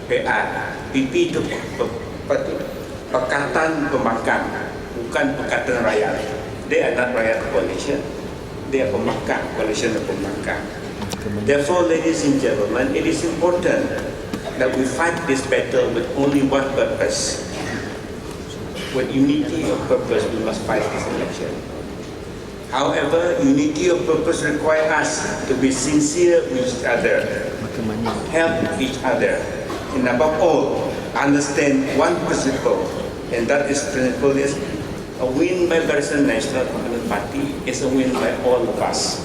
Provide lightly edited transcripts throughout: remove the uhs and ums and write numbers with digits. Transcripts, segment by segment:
PA. PP itu Pakatan Pemakan, bukan Pakatan Rakyat. They are not rakyat coalition. They are pemakan, coalition of pemakan. Therefore, ladies and gentlemen, it is important that we fight this battle with only one purpose. With unity of purpose, we must fight this election. However, unity of purpose requires us to be sincere with each other, help each other, and above all, understand one principle, and that is principle is a win by Barisan Nasional Communist Party is a win by all of us.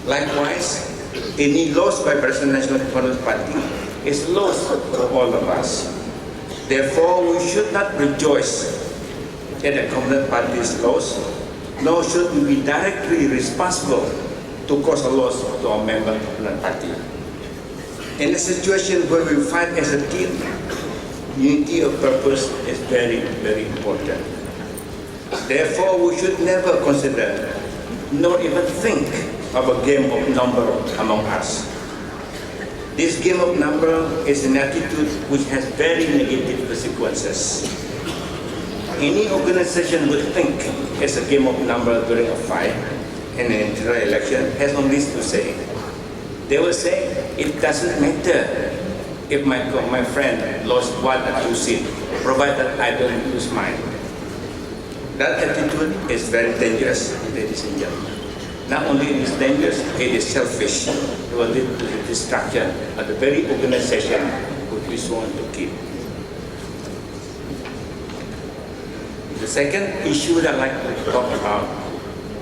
Likewise, any loss by Barisan Nasional Communist Party is loss for all of us. Therefore, we should not rejoice that the Communist Party is lost, nor should we be directly responsible to cause a loss to our member of the party. In a situation where we fight as a team, unity of purpose is very, very important. Therefore, we should never consider, nor even think of a game of number among us. This game of number is an attitude which has very negative consequences. Any organization would think it's a game of number during a fight in an internal election has only this to say. They will say, it doesn't matter if my friend lost 1 or 2 seats, provided I don't lose mine. That attitude is very dangerous, ladies and gentlemen. Not only is it dangerous, it is selfish. It will lead to the destruction of the very organization which we want to keep. The second issue that I'd like to talk about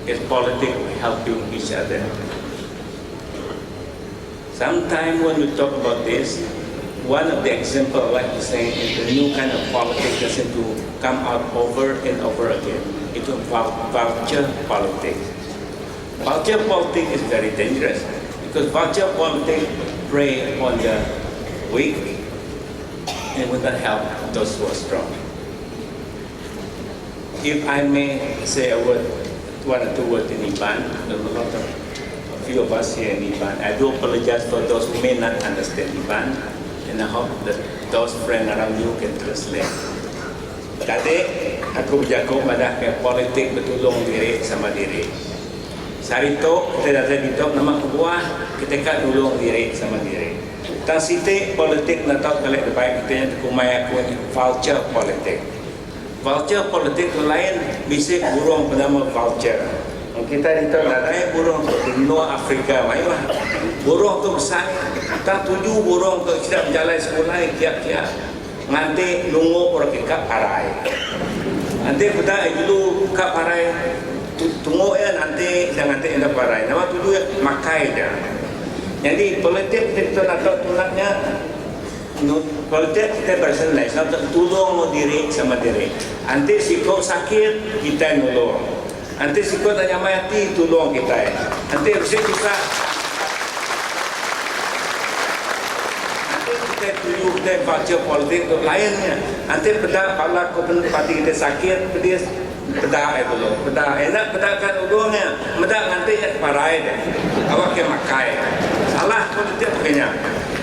is politics helping each other. Sometimes when we talk about this, one of the examples I like to say is the new kind of politics that seems to come out over and over again. It's voucher politics. Voucher politics is very dangerous because voucher politics prey on the weak and will not help those who are strong. If I may say a word, 1 or 2 words in Iban, there are a few of us here in Iban. I do apologize for those who may not understand Iban, and I hope that those friends around you can translate. Tadi aku berjaga pada politik bertolong diri sama diri. Sarito kita datang dito nama kebuah kita kan tolong diri sama diri. Tan siti politik nak tahu kalau baik kita yang kumai aku voucher politik. Voucher politik lain bisa burung bernama voucher. Kita dito datang burung untuk benua Afrika, mainlah. Burung tu besar, tak tuju burung tu tidak berjalan sekolah kiap-kiap. Nanti nunggu orang kekap parai. Nanti kita dulu kap parai, tunggu ya nanti jangan nanti ada parai. Nama tuju makai dah. Jadi politik kita nak tahu tunaknya. Politik kita Barisan Nasional tolong diri sama diri. Nanti si kau sakit kita nolong. Nanti si kau tanya mati tolong kita. Nanti harusnya kita tuju kita baca politik untuk lainnya. Nanti pada kalau parti kita sakit, dia pada itu loh. Pada enak pedakan ulungnya. Medak nanti parai deh. Awak ke makai. Salah politik punya.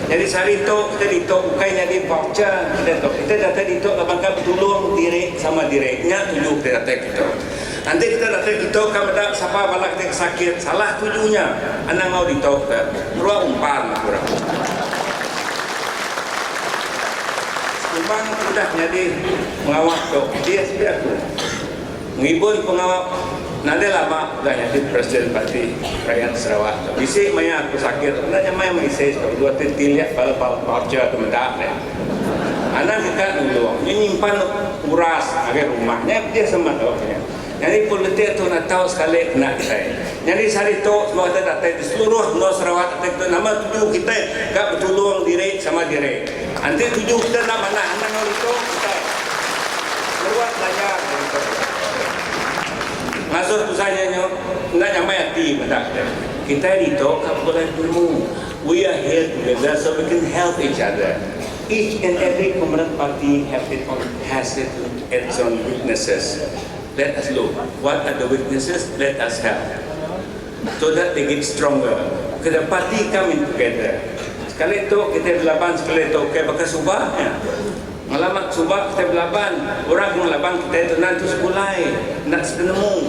Jadi sarito kita dito bukan jadi voucher kita datang dito labangkan tolong diri sama dirinya tuju kita datang kita. Nanti kita datang kita kamu tak siapa balak kita sakit salah tujunya. Anak mau dito ruang umpan kurang. Umpan sudah jadi mengawak tu dia seperti aku. Menghibur pengawak. Nanti lama dah jadi Presiden Parti Rakyat Sarawak. Bisa maya aku sakit, nak maya mengisi dua titik pada voucher tu mendak. Anak kita dulu, nyimpan uras agar rumahnya dia sama tu. Jadi politik tu nak tahu sekali nak saya. Jadi hari tu semua kita datang di seluruh North Sarawak itu nama tuju kita gak bertolong diri sama diri. Nanti tuju kita nak mana anak itu kita luar daya. Masuk usahanya nak nyamai hati mendak. Kita dito kapulan dulu. We are here together so we can help each other. Each and every Communist Party has its own weaknesses. Let us look. What are the weaknesses? Let us help. So that they get stronger. Because the party coming together. Sekali itu kita berlaban, sekali itu kayak bekas subah ya. Ngalamat subah kita berlaban, orang melaban kita itu nanti sekulai, nak sepenemu.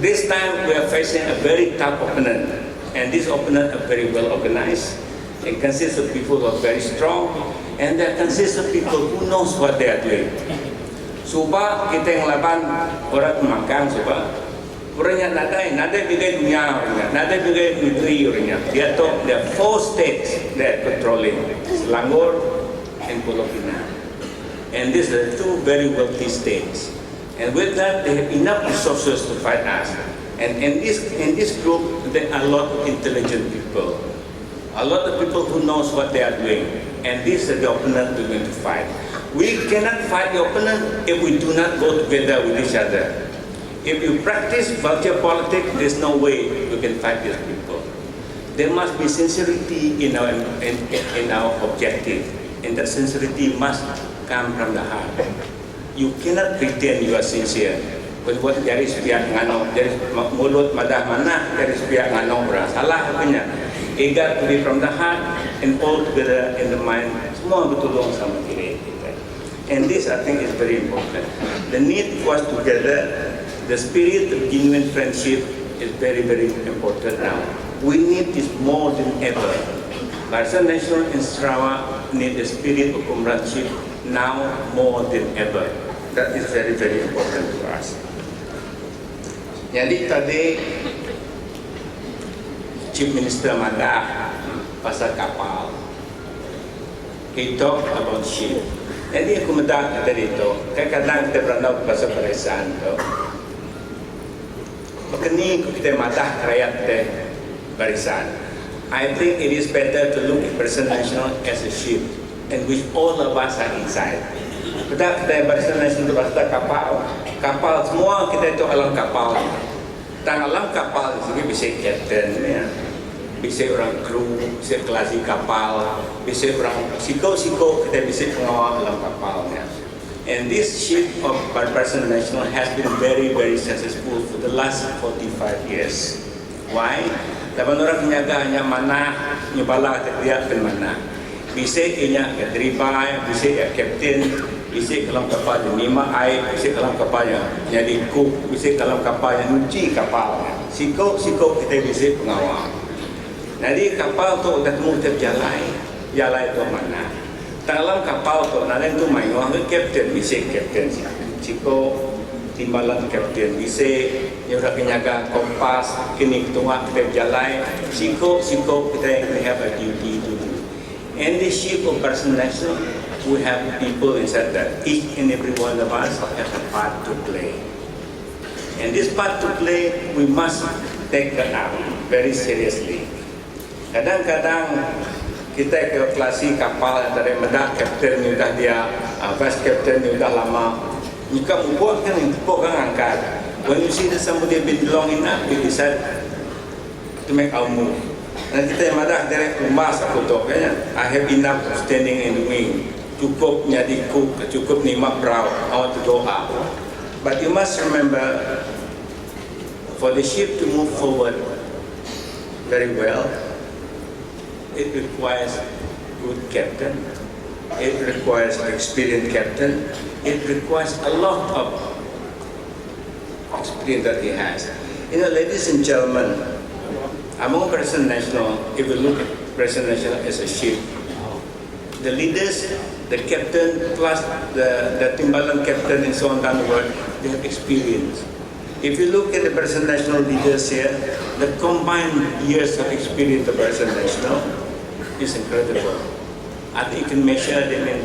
This time we are facing a very tough opponent, and this opponent are very well organized. It consists of people who are very strong, and they consists of people who knows what they are doing. Subah kita yang laban orang pemangkang subah, orangnya nadai bigai dunia orangnya, nadai bigai negeri orangnya. Dia tu there are 4 states that controlling Selangor and Pulau Pinang, and these are 2 very wealthy states. And with that, they have enough resources to fight us. And in this group, there are a lot of intelligent people, a lot of people who knows what they are doing, and these are the opponent we're going to fight. We cannot fight the opponent if we do not go together with each other. If you practice vulture politics, there's no way we can fight these people. There must be sincerity in our objective, and that sincerity must come from the heart. You cannot pretend you are sincere. Buat dari sepihak ngano, dari mulut madah mana, dari sepihak ngano berasa salah punya. It got to be from the heart and all together in the mind. Semua bertolong sama diri kita. And this I think is very important. The need for us together, the spirit of genuine friendship is very, very important now. We need this more than ever. Barisan Nasional in Sarawak need the spirit of comradeship now more than ever. That is very, very important to us. Jadi tadi Chief Minister madah pasal kapal. He talked about ship. Jadi aku madah tadi itu, kadang-kadang kita berandau pasal barisan itu. Makanya kita madah rakyat kita barisan. I think it is better to look at Barisan Nasional as a ship, in which all of us are inside. Kita Barisan Nasional itu pasal kapal. Kapal semua kita itu alam kapal. Tang alam kapal di sini bisa captain, ya. Bisa orang kru, bisa kelasi kapal, bisa orang siko kita bisa pengawal alam kapal, ya. And this ship of Barisan Nasional has been very, very successful for the last 45 years. Why? Laban orang penyaga hanya mana nyebala dia ke mana. Bisa inya ke dribble, bisa ya kapten, bisa dalam kapal lima air, bisa dalam kapalnya jadi cook, bisa dalam kapalnya nyuci kapal. Siko kita bisa pengawal. Jadi kapal tu dah temu tiap jalan itu mana. Dalam kapal tu nanti tu main orang kapten, bisa kapten siko timbalan kapten, bisa nyuruh penjaga kompas, kini tengah tiap jalan. Siko kita have a duty to do. And the ship of Barisan Nasional, we have people inside that. Each and every one of us has a part to play. And this part to play, we must take it up very seriously. Kadang-kadang kita ke klasi kapal yang dari medak kapten ni dah dia, vice kapten ni dah lama. Jika membuat kan angkat. When you see that somebody been long enough, we decide to make our move. Dan kita yang madah dari emas aku tu, kayaknya I have enough standing in the wing. Cukup jadi cook, cukup ni perahu, I want to go up. But you must remember, for the ship to move forward very well, it requires good captain, it requires experienced captain, it requires a lot of experience that he has. You know, ladies and gentlemen, among Barisan Nasional, if you look at Barisan Nasional as a ship, the leaders, the captain, plus the timbalan captain and so on down the world, they have experience. If you look at the Barisan Nasional leaders here, the combined years of experience of Barisan Nasional is incredible. I think you can measure them in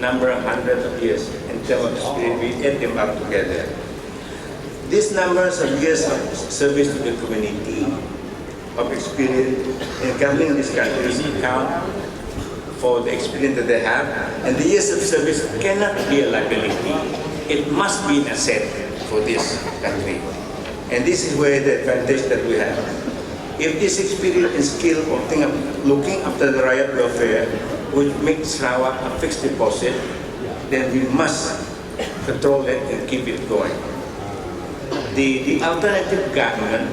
number of hundreds of years in terms of experience. We add them up together. These numbers of years of service to the community, of experience in governing this country, count for the experience that they have, and the years of service cannot be a liability. It must be an asset for this country. And this is where the advantage that we have. If this experience and skill of looking after the rakyat welfare would make Sarawak a fixed deposit, then we must control it and keep it going. The alternative government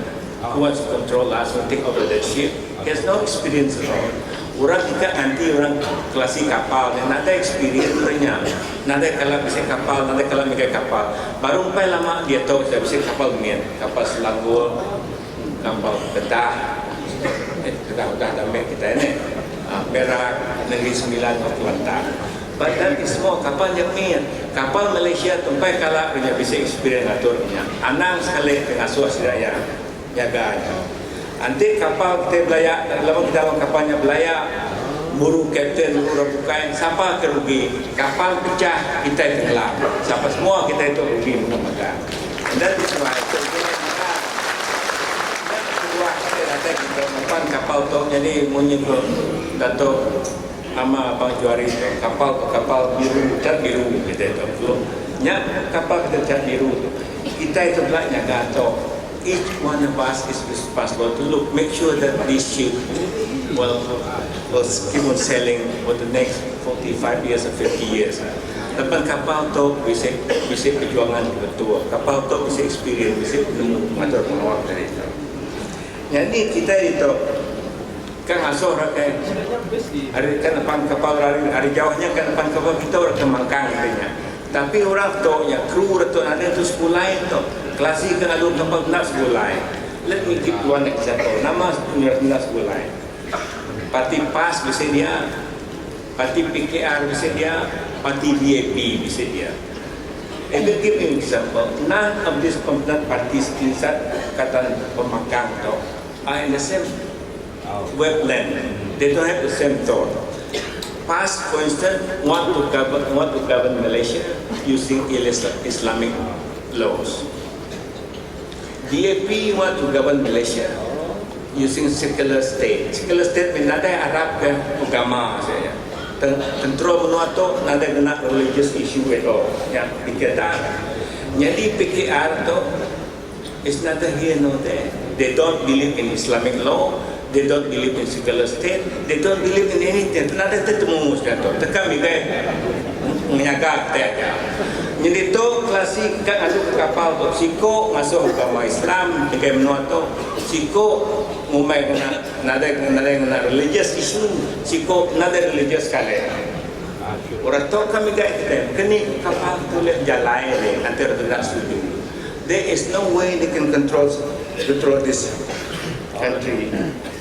who wants to control us or take over the ship has no experience at all. Orang kita anti orang klasik kapal dan ada experience orangnya. Nada kalau bisa kapal, nada kalau mereka kapal. Baru sampai lama dia tahu saya bisa kapal mian, kapal selangor, kapal kedah. Kedah udah damai kita ini. Perak, Negeri Sembilan, Kelantan. But that is small kapal yang mian. Kapal Malaysia sampai kalau punya bisa experience aturnya. Anang sekali dengan suasana jaga. Nanti kapal kita belaya, lama kita dalam kapalnya belaya, buru kapten, buru bukain, siapa kerugi? Kapal pecah, kita tenggelam. Siapa semua kita itu rugi mudah-mudahan. Dan itu why kita depan kapal tu jadi muncul Dato ama abang juari itu kapal biru, cat biru kita itu. Nya kapal kita cat biru, kita itu belaknya gato. Each one of us is responsible to make sure that this ship will keep on sailing for the next 45 years or 50 years. Depan kapal tu bisa perjuangan ketua, kapal tu bisa experience, bisa menemu motor penawar dari itu. Jadi kita itu kan asuh rakyat, hari kan depan kapal hari jauhnya kan depan kapal kita orang kemangkang katanya. Tapi orang tu yang kru tu ada tu sekolah itu. Klasik kan ada kapal nak sekolah. Let me give one example. Nama nak sekolah. Parti PAS bisa dia, parti PKR bisa dia, parti DAP bisa dia. I will give you an example. None of these competent parties inside kata pemakang tu are in the same wavelength. They don't have the same thought. PAS, for instance, want to govern Malaysia using Islamic laws. DAP want to govern Malaysia using secular state. Secular state means nada Arab ke agama saya. Tentera menua tu nada kena religious issue at all. Yang PKR. Jadi PKR tu is neither here nor there. They don't believe in Islamic law. They don't believe in secular state. They don't believe in anything. Nada tertemu sekali. Tekan mereka menyaga kita. Jadi tu klasik kan ada kapal tu siko masuk agama Islam dengan menua tu siko umai kena nada religious issue siko nada religious kali. Orang tu kami kita kini kapal tu le jalan le antara tidak setuju. There is no way they can control this country.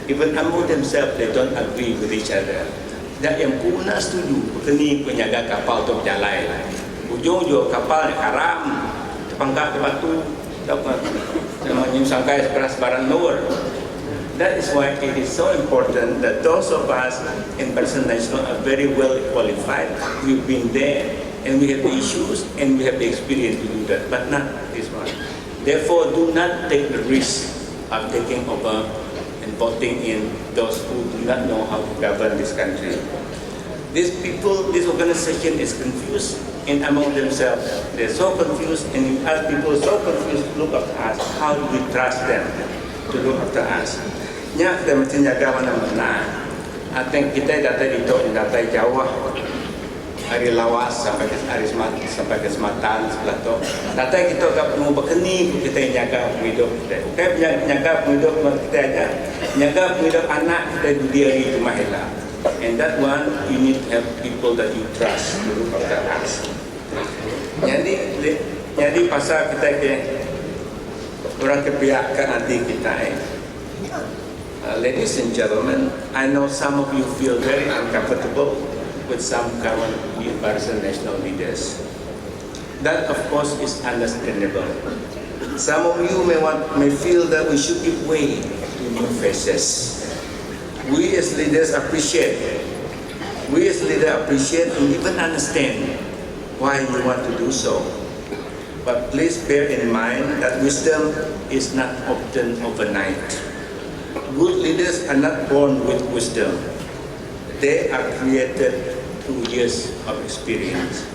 Even among themselves they don't agree with each other. Dan yang kuna setuju kini penjaga kapal tu jalan. Ujung-ujung kapal haram, pangkat ke batu, menyusangkai keras barang luar. That is why it is so important that those of us in Barisan Nasional are very well qualified. We've been there, and we have the issues, and we have the experience to do that, but not this one. Therefore, do not take the risk of taking over and voting in those who do not know how to govern this country. These people, this organization is confused in among themselves. They're so confused, and as people are so confused, look after us. How do we trust them to look after us? Nya kita mesti jaga mana-mana. I think kita data itu data Jawa, hari Lawas sampai ke Sematan sebelah tu. Data kita tak perlu berkeni kita jaga hidup kita. Okay, jaga hidup kita aja, jaga hidup anak kita di rumah kita. And that one, you need to have people that you trust to look after us. Jadi pasal kita ke orang kebiakan hati kita. Ladies and gentlemen, I know some of you feel very uncomfortable with some current Barisan Nasional leaders. That, of course, is understandable. Some of you may feel that we should give way to new faces. We as leaders appreciate and even understand why you want to do so. But please bear in mind that wisdom is not obtained overnight. Good leaders are not born with wisdom. They are created through years of experience.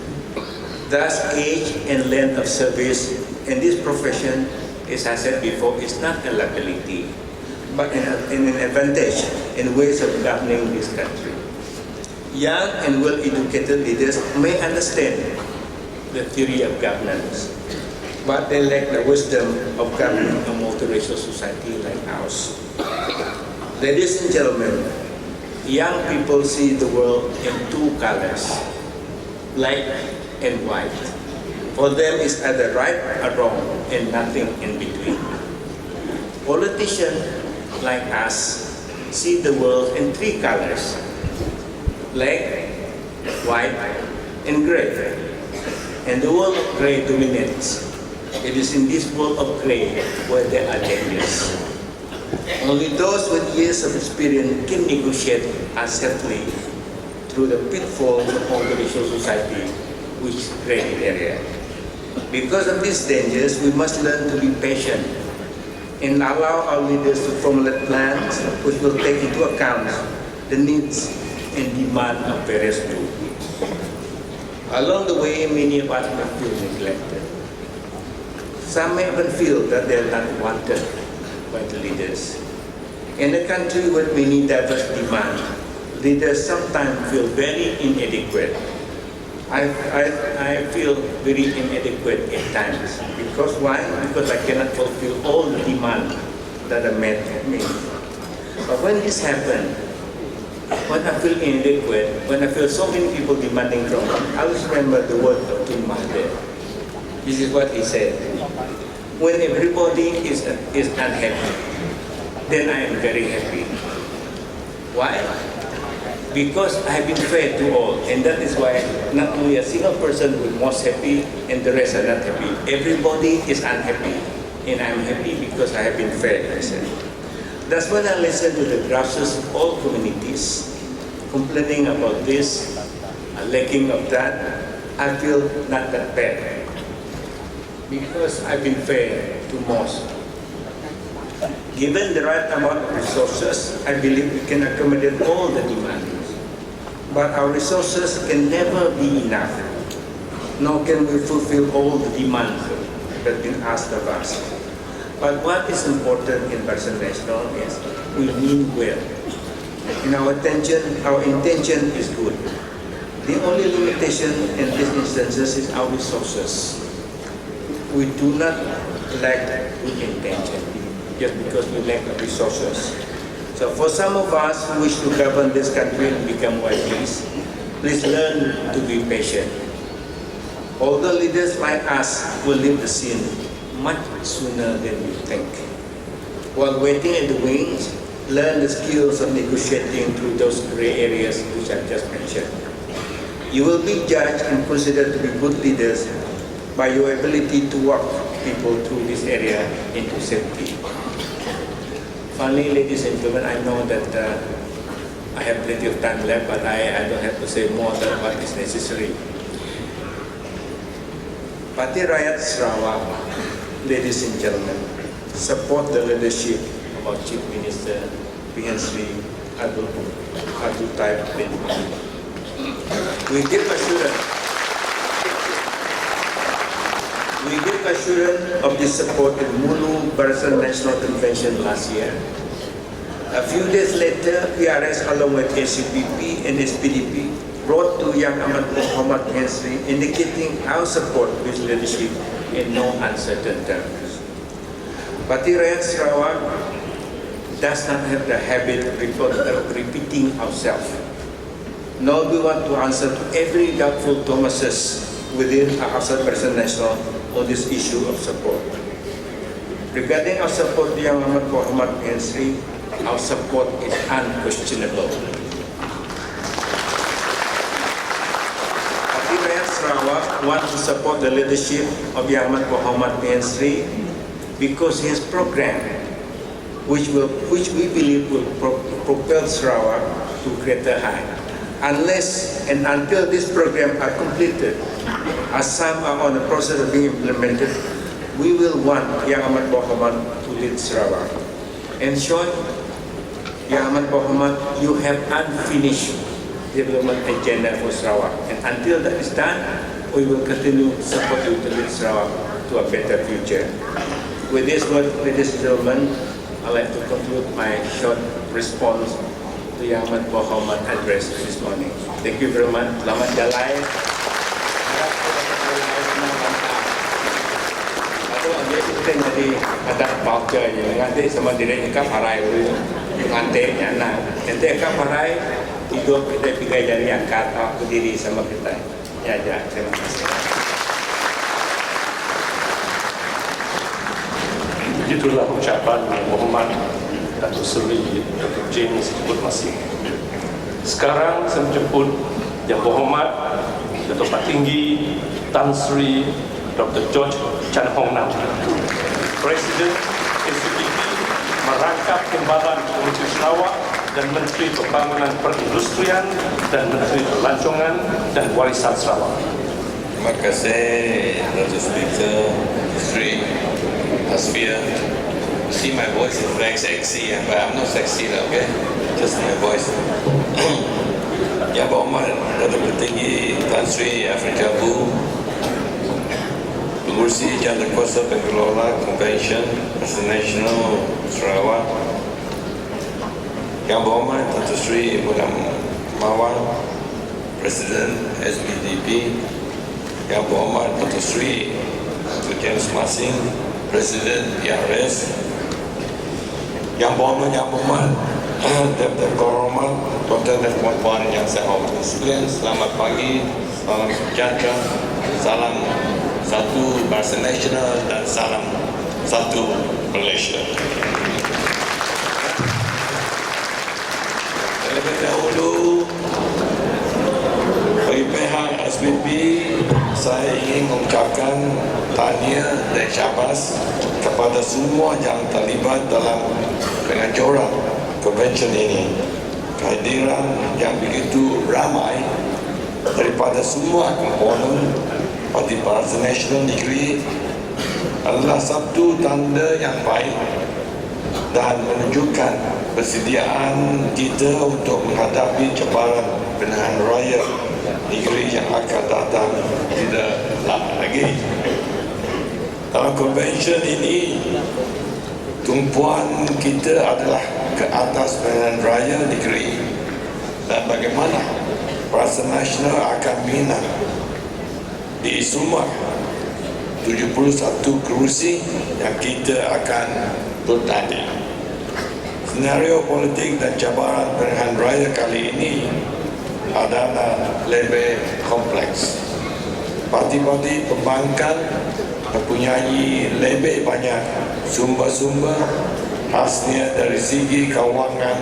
Thus, age and length of service in this profession, as I said before, is not a liability, but an advantage in ways of governing this country. Young and well-educated leaders may understand the theory of governance, but they lack the wisdom of governing a multiracial society like ours. Ladies and gentlemen, young people see the world in two colors, black and white. For them, it's either right or wrong and nothing in between. Politicians like us see the world in three colors, black, white, and gray. And the world of gray dominates. It is in this world of gray where there are dangers. Only those with years of experience can negotiate assertively through the pitfalls of organizational society, which is gray area. Because of these dangers, we must learn to be patient and allow our leaders to formulate plans which will take into account the needs and demand of various groups. Along the way, many of us may feel neglected. Some may even feel that they are not wanted by the leaders. In a country with many diverse demands, leaders sometimes feel very inadequate. I feel very inadequate at times. Because why? Because I cannot fulfill all the demands that are met of me. But when this happens, when I feel inadequate, when I feel so many people demanding from me, I always remember the word of King Mahathir. This is what he said. When everybody is unhappy, then I am very happy. Why? Because I have been fair to all, and that is why not only a single person is most happy and the rest are not happy. Everybody is unhappy, and I'm happy because I have been fair, I said. That's when I listen to the grassroots of all communities complaining about this, lacking of that. I feel not that bad because I've been fair to most. Given the right amount of resources, I believe we can accommodate all the demands. But our resources can never be enough, nor can we fulfill all the demands that have been asked of us. But what is important in Barisan Nasional is we mean well. In our intention is good. The only limitation in these instances is our resources. We do not lack good intention just because we lack resources. So for some of us who wish to govern this country and become wise, please learn to be patient. Although leaders like us will leave the scene much sooner than we think. While waiting in the wings, learn the skills of negotiating through those gray areas which I just mentioned. You will be judged and considered to be good leaders by your ability to walk people through this area into safety. Finally, ladies and gentlemen, I know that I have plenty of time left, but I don't have to say more than what is necessary. Parti Rakyat Sarawak, ladies and gentlemen, support the leadership of our Chief Minister, PN Sri Abdul Taib bin Mahmud. We give assurance of this support in Mulu Barisan Nasional Convention last year. A few days later, PRS along with ACPP and SPDP wrote to Yang Amat Muhammad Hensri indicating our support with leadership in no uncertain terms. Parti Rakyat Sarawak does not have the habit of repeating ourselves, nor do we want to answer to every doubtful Thomases within our Barisan Nasional on this issue of support. Regarding our support to Yang Amat Muhammad Hensri, our support is unquestionable. Parti Rakyat Sarawak wants to support the leadership of Yang Amat Muhammad Hensri because he has program which we believe will propel Sarawak to greater height. Unless and until this program are completed, as some are on the process of being implemented, we will want Yang Amat Muhammad to lead Sarawak. In short, Yang Amat Muhammad, you have unfinished development agenda for Sarawak. And until that is done, we will continue to support you to lead Sarawak to a better future. With this word, ladies and gentlemen, I'd like to conclude my short response to Yang Amat Muhammad address this morning. Thank you very much. Selamat jalan. Kita jadi ada voucher yang nanti sama diri kita parai dulu, nanti ya nah nanti kita parai hidup kita tiga jari angkat, aku berdiri sama kita. Ya, terima kasih. Itulah ucapan Yang Berhormat Dato Seri Dr. James Masih. Sekarang saya menjemput Yang Berhormat Dato' Patinggi Tan Sri Dr. George Chan Hong Nam, Presiden SPDP Merangkap Timbalan Provinsi Sarawak dan Menteri Pembangunan Perindustrian dan Menteri Pelancongan dan Warisan Sarawak. Terima kasih Dr. Speaker Sri Hasbia. See, my voice is very sexy, but I'm not sexy lah, okay? Just my voice. Yang Berhormat Dato' Petinggi Tan Sri Afrika Bu, Pengurusi Jawatankuasa Pengelola Convention Presiden Nasional Sarawak, Yang Berhormat Dato' Sri Muhammad Mawar, Presiden SPDP, Yang Berhormat Dato' Sri Dr. James Masing, Presiden PRS, Yang Berhormat Deputi Kehormat, tuan-tuan dan puan-puan yang saya hormati sekalian, selamat pagi, salam sejahtera, salam satu bangsa nasional dan salam satu Malaysia. Terlebih dahulu, bagi pihak SPP, saya ingin mengucapkan tahniah dan syabas kepada semua yang terlibat dalam penganjuran konvensyen ini. Kehadiran yang begitu ramai daripada semua komponen Parti Barisan Nasional Negeri adalah satu tanda yang baik dan menunjukkan persediaan kita untuk menghadapi cabaran pilihan raya negeri yang akan datang tidak lama lagi. Dalam konvensyen ini, tumpuan kita adalah ke atas pilihan raya negeri dan bagaimana Barisan Nasional akan minat di semua 71 kerusi yang kita akan bertanding. Senario politik dan cabaran pilihan raya kali ini adalah lebih kompleks. Parti-parti pembangkang mempunyai lebih banyak sumber-sumber khasnya dari segi kewangan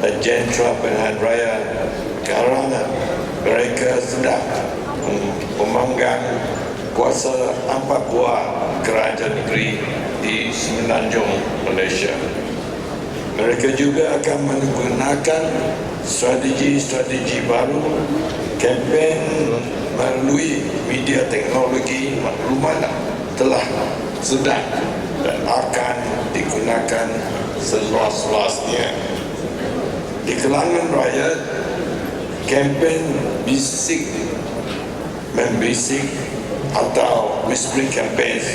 dan jentera pilihan raya kerana mereka sedang memanggang kuasa 4 buah kerajaan negeri di semenanjung Malaysia. Mereka juga akan menggunakan strategi-strategi baru, kempen melalui media teknologi maklumat telah sedang dan akan digunakan seluas-luasnya. Di kalangan rakyat, kempen membisik atau whispering campaigns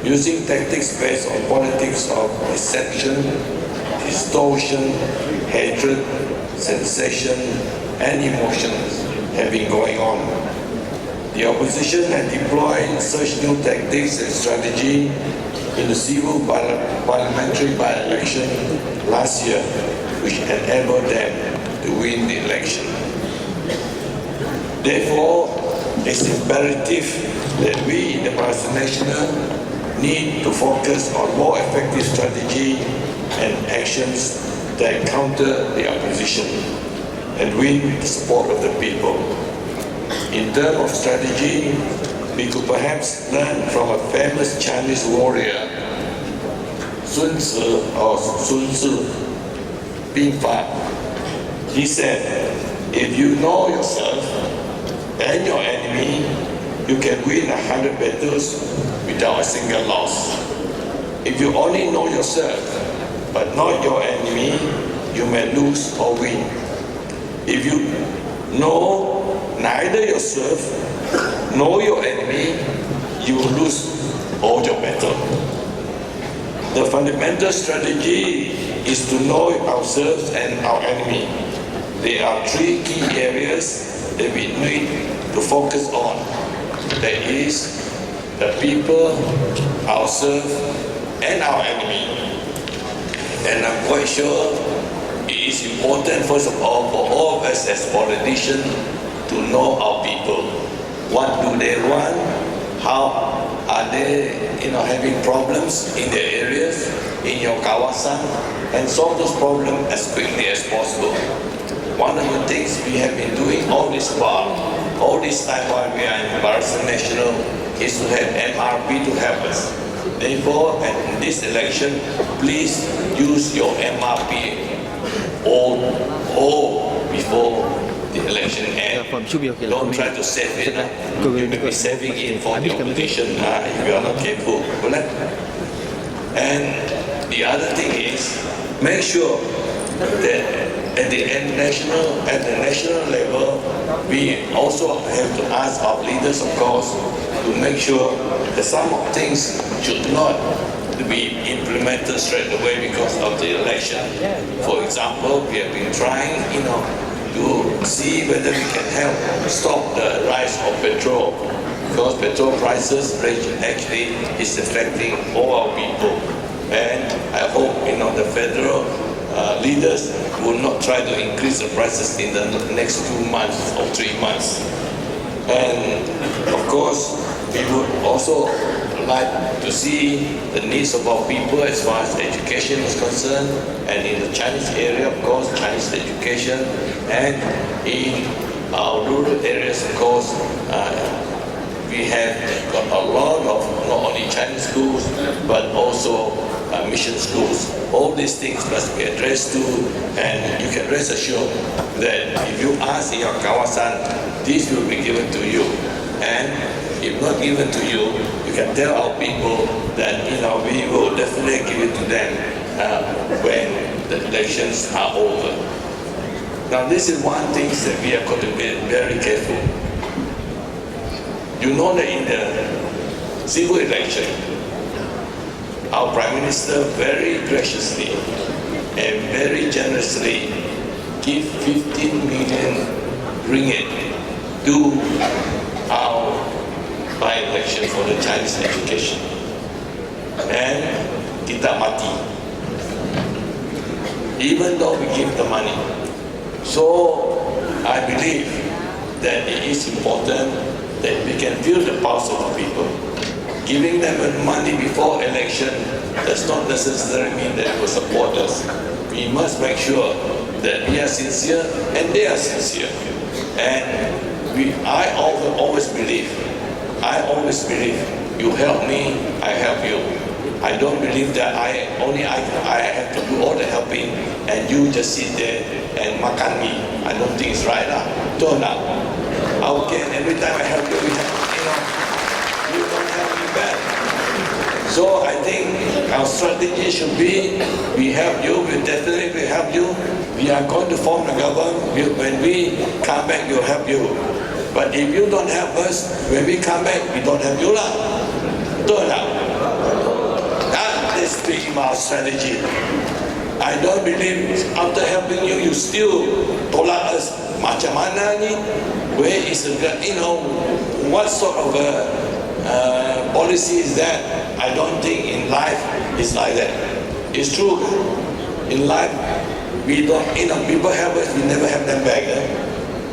using tactics based on politics of deception, distortion, hatred, sensation, and emotions have been going on. The opposition had deployed such new tactics and strategy in the civil parliamentary by-election last year, which enabled them to win the election. Therefore, it's imperative that we, the Barisan Nasional, need to focus on more effective strategy and actions that counter the opposition and win the support of the people. In terms of strategy, we could perhaps learn from a famous Chinese warrior, Sun Tzu Bing Fa. He said, if you know yourself and your enemy, you can win 100 battles without a single loss. If you only know yourself but not your enemy, you may lose or win. If you know neither yourself nor your enemy, you will lose all your battle. The fundamental strategy is to know ourselves and our enemy. There are 3 key areas that we need to focus on. That is the people, ourselves, and our enemy. And I'm quite sure is important, first of all, for all of us as politicians to know our people. What do they want? How are they, having problems in their areas, in your kawasan, and solve those problems as quickly as possible. One of the things we have been doing all this time while we are in Barisan National, is to have MRP to help us. Therefore, in this election, please use your MRP all before the election ends. Don't try to save it. You may be saving it for the opposition if you are not careful. And the other thing is, make sure that at the national level, we also have to ask our leaders, of course, to make sure that some of things should not be implemented straight away because of the election. For example, we have been trying, to see whether we can help stop the rise of petrol, because petrol prices actually is affecting all our people. And I hope, the federal leaders will not try to increase the prices in the next 2 months or 3 months. And of course, we would also like to see the needs of our people as far as education is concerned, and in the Chinese area, of course, Chinese education, and in our rural areas, of course, we have got a lot of not only Chinese schools, but also mission schools. All these things must be addressed to, and you can rest assured that if you ask in your kawasan, this will be given to you. And if not given to you, you can tell our people that we will definitely give it to them when the elections are over. Now, this is one thing that we have got to be very careful. You know that in the civil election, our Prime Minister very graciously and very generously give 15 million ringgit to our by-election for the Chinese education. And kita mati, even though we give the money. So I believe that it is important that we can feel the pulse of the people. Giving them money before election does not necessarily mean that they will support us. We must make sure that we are sincere and they are sincere. And I always believe, you help me, I help you. I don't believe that I have to do all the helping and you just sit there and makan me. I don't think it's right. Don't know. Every time I help you, you don't help me back. So I think our strategy should be, we help you, we definitely will help you. We are going to form the government. When we come back, we'll help you. But if you don't help us, when we come back, we don't help you lah. Don't know. That is being our strategy. I don't believe after helping you, you still tolak us. Macam mana ni? Where is the, what sort of policy is that? I don't think in life it's like that. It's true. In life, we don't, people help us, we never help them back.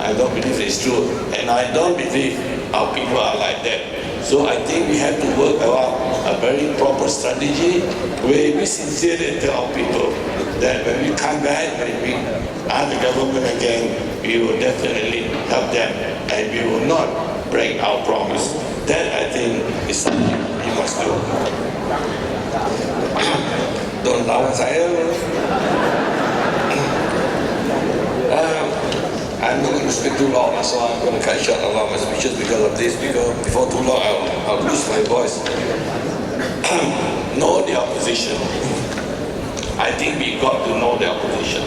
I don't believe it's true. And I don't believe our people are like that. So I think we have to work out a very proper strategy where we sincerely tell our people that when we come back, when we are the government again, we will definitely help them and we will not break our promise. That I think is something we must do. Don't lawan saya. I'm not going to speak too long, so I'm going to cut short a lot of my speeches because of this, because before too long I'll lose my voice. Know the opposition. I think we got to know the opposition.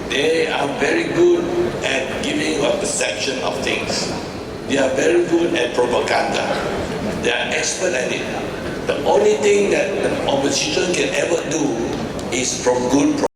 They are very good at giving a perception of things. They are very good at propaganda. They are expert at it. The only thing that the opposition can ever do is from good